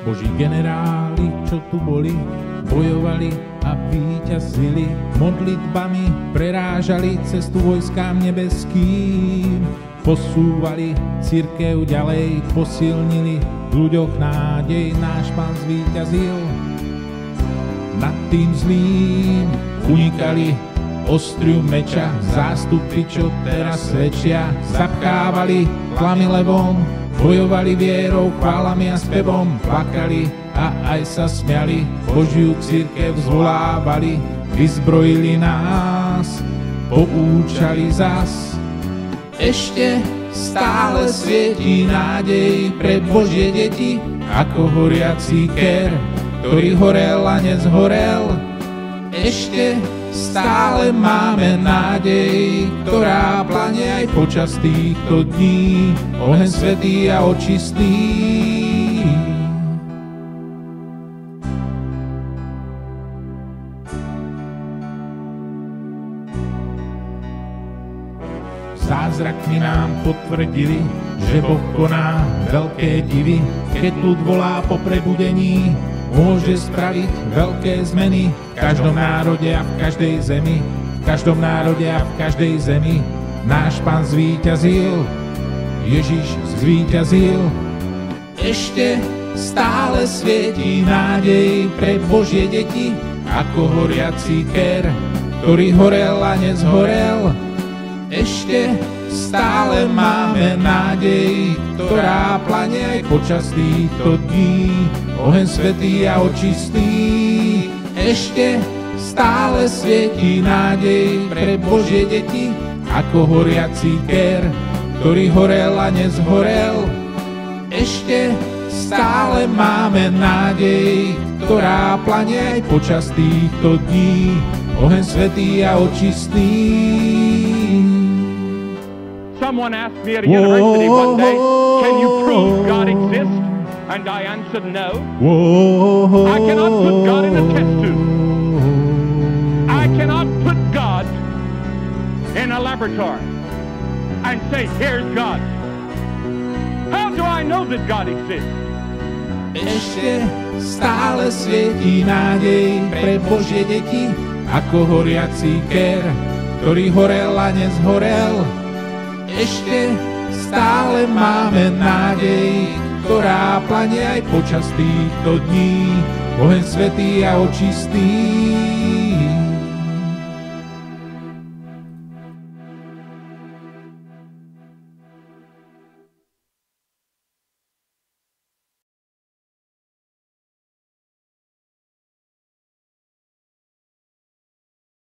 Boží generáli, čo tu boli, bojovali a víťazili, modlitbami prerážali cestu vojskám nebeským, posúvali cirkev ďalej, posilnili v ľuďoch nádej, náš Pán zvíťazil. Nad tým zlým unikali ostriu meča, zástupy, čo teraz svedčia, zapchávali tlamy levom, bojovali vierou, chválami a spevom, plakali a aj sa smiali, Božiu cirkev zvolávali, vyzbrojili nás, poučali zas. Ešte stále svietí nádej pre Božie deti, ako horiaci ker, ktorý horel a nezhorel. Ešte stále máme nádej, ktorá plane aj počas týchto dní, oheň svätý a očistý. Zázrakmi nám potvrdili, že Boh koná veľké divy, keď ľud volá po prebudení, môže spraviť veľké zmeny v každom národe a v každej zemi, v každom národe a v každej zemi. Náš Pán zvíťazil, Ježiš zvíťazil. Ešte stále svietí nádej pre Božie deti, ako horiaci ker, ktorý horel a nezhorel. Ešte stále máme nádej, ktorá plane aj počas týchto dní, oheň svätý a očistý. Ešte stále svietí nádej pre Božie deti, ako horiaci ker, ktorý horel a nezhorel. Ešte stále máme nádej, ktorá plane aj počas týchto dní, oheň svätý a očistý. Someone asked me at a university one day, can you prove God exists? And I answered no. I cannot put God in a test tube. I cannot put God in a laboratory and say, here's God. How do I know that God exists? Ešte stále svietí nádej pre Božie deti, ako horiaci ker, ktorý horel a nezhorel. Ešte stále máme nádej, ktorá plane aj počas týchto dní, oheň svätý a očistý.